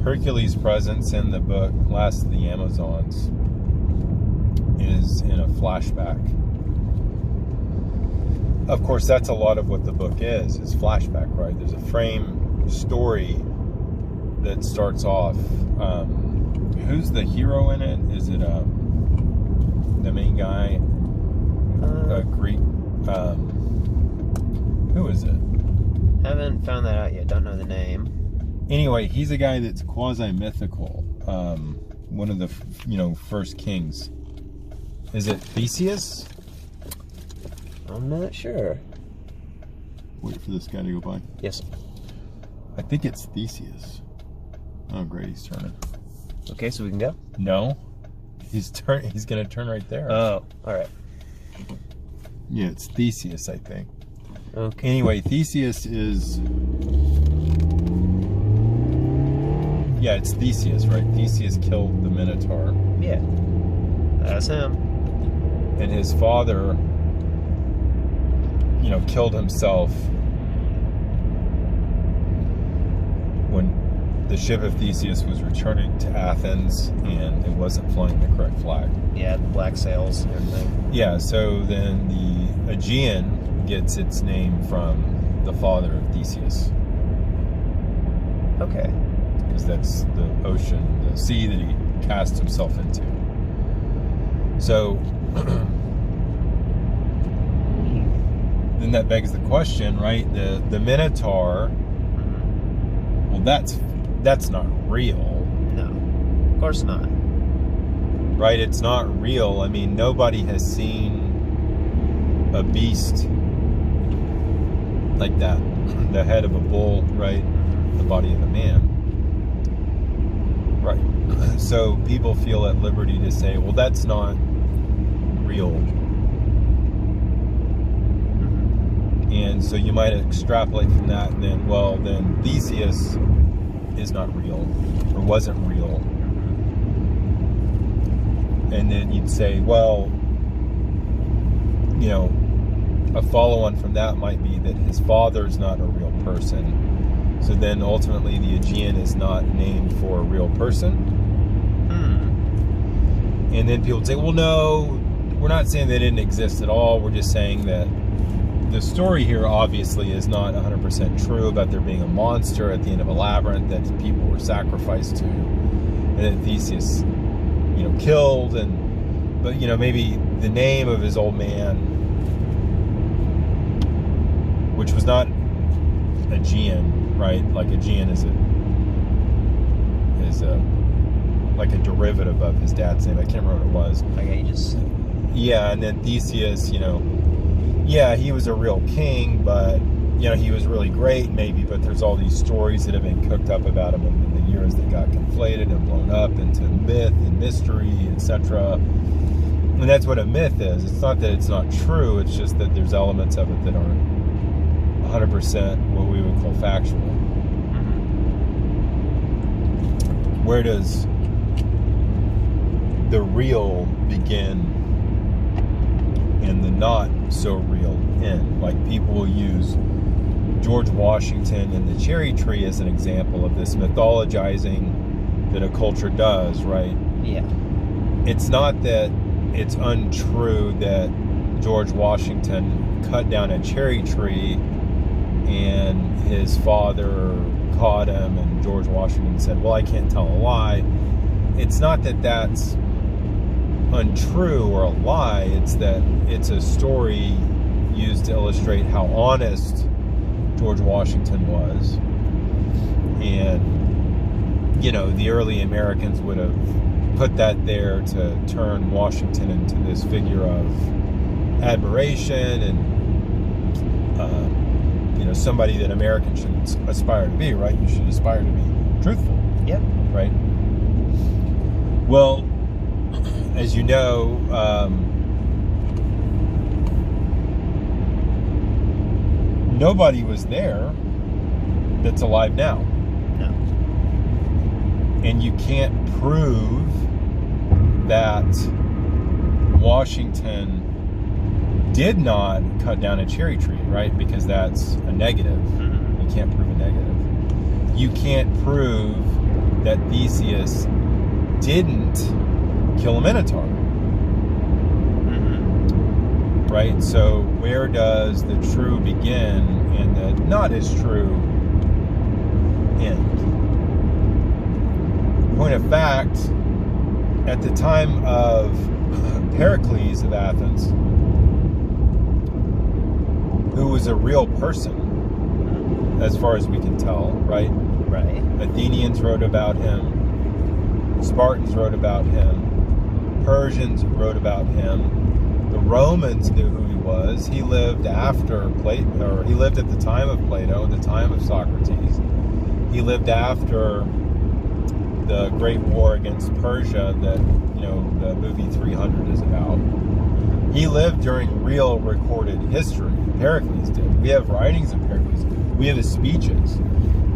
Hercules' presence in the book Last of the Amazons is in a flashback. Of course, that's a lot of what the book is flashback, right? There's a frame story that starts off. Who's the hero in it? Is it the main guy? Greek? Who is it? Haven't found that out yet. Don't know the name. Anyway, he's a guy that's quasi-mythical. One of the, first kings. Is it Theseus? I'm not sure. Wait for this guy to go by. Yes. I think it's Theseus. Oh, great, he's turning. Okay, so we can go? No. He's going to turn right there. Oh, all right. Yeah, it's Theseus, I think. Okay. Anyway, Theseus is... Yeah, it's Theseus, right? Theseus killed the Minotaur. Yeah. That's him. And his father, killed himself when the ship of Theseus was returning to Athens and it wasn't flying the correct flag. Yeah, the black sails and everything. Yeah, so then the Aegean gets its name from the father of Theseus. Okay. Because that's the ocean, the sea that he cast himself into. So then that begs the question, right? The Minotaur, well, that's not real. No, of course not. Right? It's not real. I mean, nobody has seen a beast like that. The head of a bull, right? The body of a man. Right. So people feel at liberty to say, well, that's not real. And so you might extrapolate from that and then Theseus is not real or wasn't real. And then you'd say, well, a follow-on from that might be that his father's not a real person. So then ultimately the Aegean is not named for a real person. And then people would say, well, no, we're not saying they didn't exist at all. We're just saying that the story here obviously is not 100% true about there being a monster at the end of a labyrinth that people were sacrificed to, and that Theseus, killed, but maybe the name of his old man, which was not Aegean, right? Like Aegean is like a derivative of his dad's name. I can't remember what it was. Like Aegis. Yeah, and then Theseus, yeah, he was a real king, but he was really great, maybe. But there's all these stories that have been cooked up about him in the years that got conflated and blown up into myth and mystery, etc. And that's what a myth is. It's not that it's not true. It's just that there's elements of it that aren't 100% what we would call factual. Where does the real begin and the not so real end? Like, people will use George Washington and the cherry tree as an example of this mythologizing that a culture does, right? Yeah. It's not that it's untrue that George Washington cut down a cherry tree and his father caught him and George Washington said, well, I can't tell a lie. It's not that that's untrue or a lie. It's that it's a story used to illustrate how honest George Washington was. And the early Americans would have put that there to turn Washington into this figure of admiration and somebody that Americans should aspire to be, right? You should aspire to be truthful. Yep. Right? Well, as you know, nobody was there that's alive now. No. And you can't prove that Washington did not cut down a cherry tree, right? Because that's a negative. You can't prove a negative. You can't prove that Theseus didn't kill a Minotaur. Right? So where does the true begin and the not as true end? Point of fact, at the time of Pericles of Athens, who was a real person, as far as we can tell, right? Right. Athenians wrote about him, Spartans wrote about him, Persians wrote about him, the Romans knew who he was. He lived after Plato, or he lived at the time of Plato, at the time of Socrates. He lived after the Great War against Persia that, the movie 300 is about. He lived during real recorded history. Pericles did. We have writings of Pericles. We have his speeches.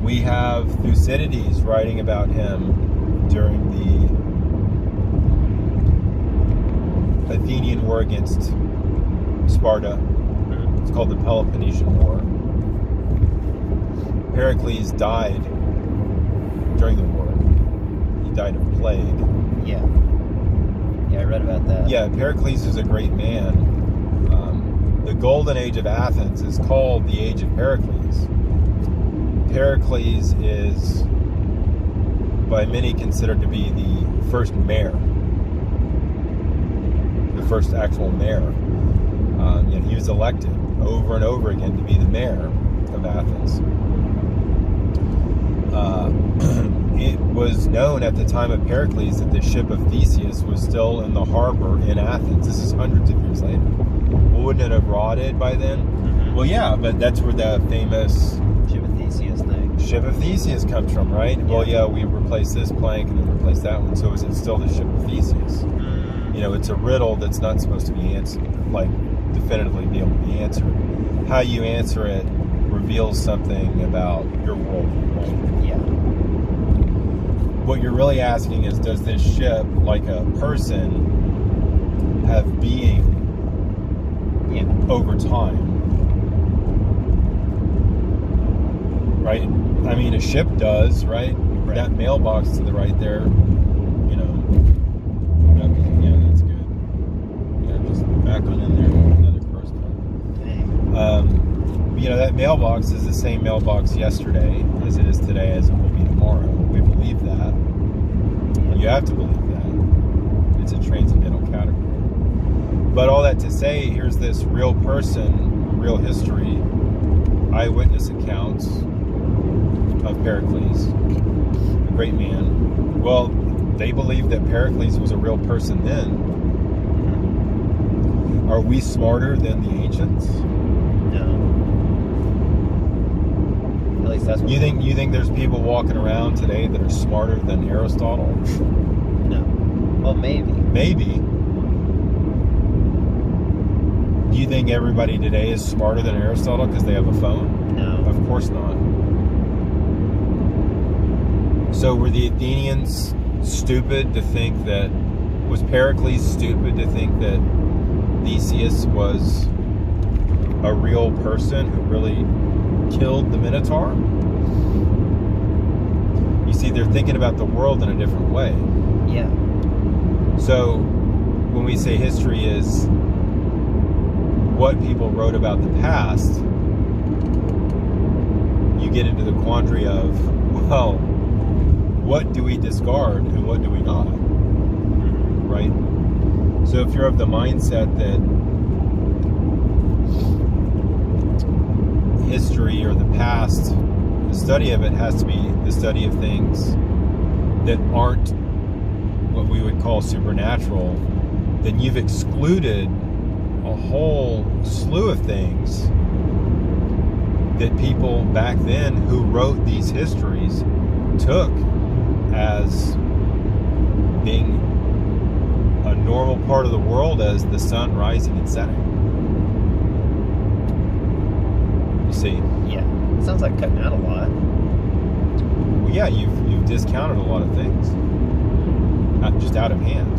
We have Thucydides writing about him during the Athenian War against Sparta. It's called the Peloponnesian War. Pericles died during the war. He died of plague. Yeah. Yeah, I read about that. Yeah, Pericles is a great man. The golden age of Athens is called the age of Pericles. Pericles is, by many, considered to be the first mayor. The first actual mayor. He was elected over and over again to be the mayor of Athens. It was known at the time of Pericles that the ship of Theseus was still in the harbor in Athens. This is hundreds of years later. Wouldn't it have rotted by then? Well, yeah, but that's where the famous Ship of Theseus thing. Ship of Theseus comes from, right? Yeah. Well, yeah, we replaced this plank and then replaced that one. So is it still the Ship of Theseus? It's a riddle that's not supposed to be answered, definitively be able to be answered. How you answer it reveals something about your worldview, right? Yeah. What you're really asking is, does this ship, like a person, have being over time? Right? I mean, a ship does, right? That mailbox to the right there, yeah, that's good. Yeah, just back on in there, another person. That mailbox is the same mailbox yesterday as it is today, as it will be tomorrow. We believe that. You have to believe that. It's a transcendental category. But all that to say, here's this real person, real history, eyewitness accounts of Pericles, a great man. Well, they believed that Pericles was a real person then. Are we smarter than the ancients? No. At least that's what you think there's people walking around today that are smarter than Aristotle? No. Well, maybe. Maybe. Do you think everybody today is smarter than Aristotle because they have a phone? No. Of course not. So were the Athenians stupid to think that... Was Pericles stupid to think that Theseus was a real person who really killed the Minotaur? You see, they're thinking about the world in a different way. Yeah. So when we say history is what people wrote about the past, you get into the quandary of, well, what do we discard and what do we not? Right? So if you're of the mindset that history or the past, the study of it has to be the study of things that aren't what we would call supernatural, then you've excluded a whole slew of things that people back then who wrote these histories took as being a normal part of the world, as the sun rising and setting. You see? Yeah. It sounds like cutting out a lot. Well, yeah, you've discounted a lot of things. Not just out of hand.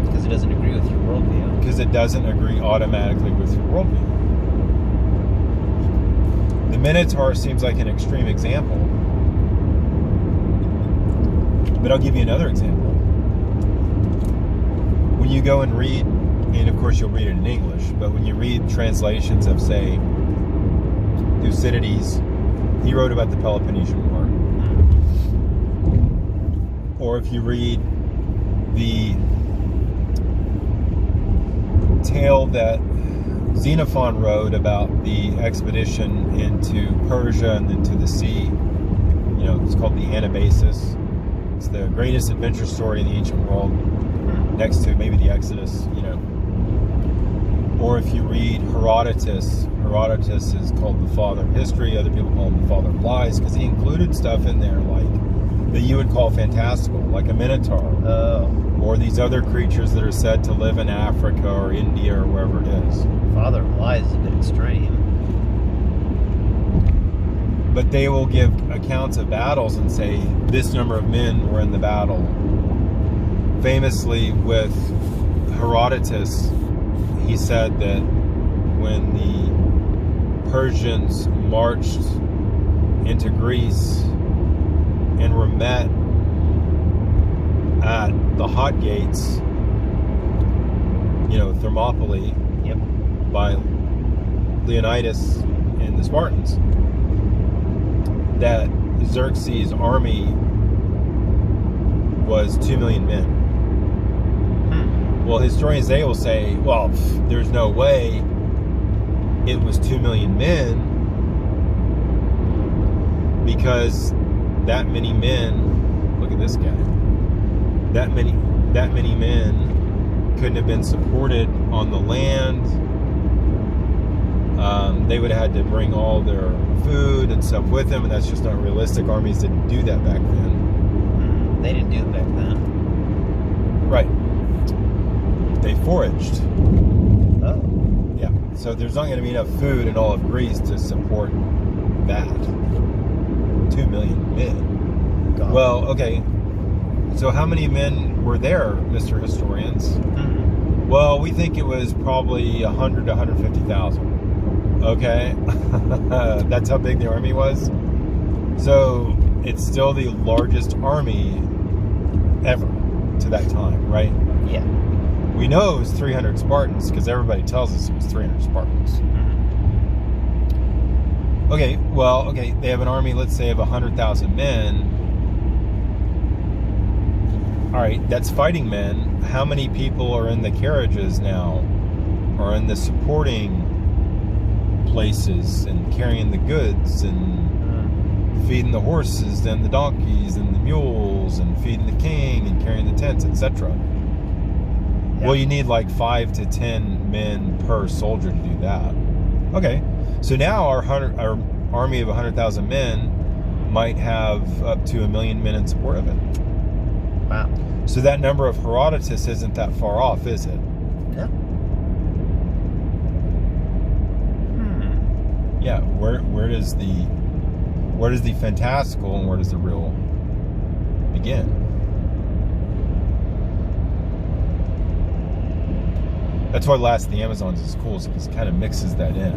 Because it doesn't agree with your worldview. Because it doesn't agree automatically with your worldview. The Minotaur seems like an extreme example. But I'll give you another example. When you go and read, and of course you'll read it in English, but when you read translations of, say, Thucydides, he wrote about the Peloponnesian War. Or if you read the tale that Xenophon wrote about the expedition into Persia and into the sea, it's called the Anabasis. It's the greatest adventure story in the ancient world, next to maybe the Exodus, Or if you read Herodotus, Herodotus is called the father of history. Other people call him the father of lies because he included stuff in there like that you would call fantastical, like a minotaur. Or these other creatures that are said to live in Africa or India or wherever it is. Father of lies is a bit extreme. But they will give accounts of battles and say this number of men were in the battle. Famously with Herodotus, he said that when the Persians marched into Greece and were met at the Hot Gates, Thermopylae, by Leonidas and the Spartans, that Xerxes' army was 2 million men. Well, historians, they will say, well, there's no way it was 2 million men, because that many men, look at this guy, that many men couldn't have been supported on the land. They would have had to bring all their food and stuff with them, and that's just not realistic. Armies didn't do that back then. They didn't do it back then. Right. They foraged. Oh. Yeah. So there's not going to be enough food in all of Greece to support that. 2 million men. God. Well, okay. So how many men were there, Mr. Historians? Well, we think it was probably 100 to 150,000. Okay. That's how big the army was. So it's still the largest army ever to that time, right? Yeah. We know it was 300 Spartans because everybody tells us it was 300 Spartans. Okay, well, they have an army, let's say, of 100,000 men. All right, that's fighting men. How many people are in the carriages now, or in the supporting places and carrying the goods and feeding the horses and the donkeys and the mules and feeding the king and carrying the tents, etc.? Yeah. Well, you need like 5 to 10 men per soldier to do that. Okay, so now our army of 100,000 men might have up to 1 million men in support of it. Wow. So that number of Herodotus isn't that far off, is it? No. Yeah. Where does the fantastical and where does the real begin? That's why Last of the Amazons is cool, because it kind of mixes that in.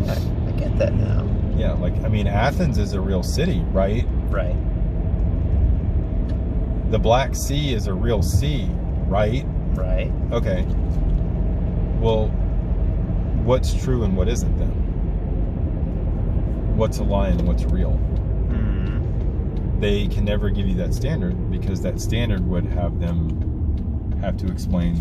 I get that now. Yeah, Athens is a real city, right? Right. The Black Sea is a real sea, right? Right. Okay. Well, what's true and what isn't then? What's a lie and what's real? They can never give you that standard because that standard would have them have to explain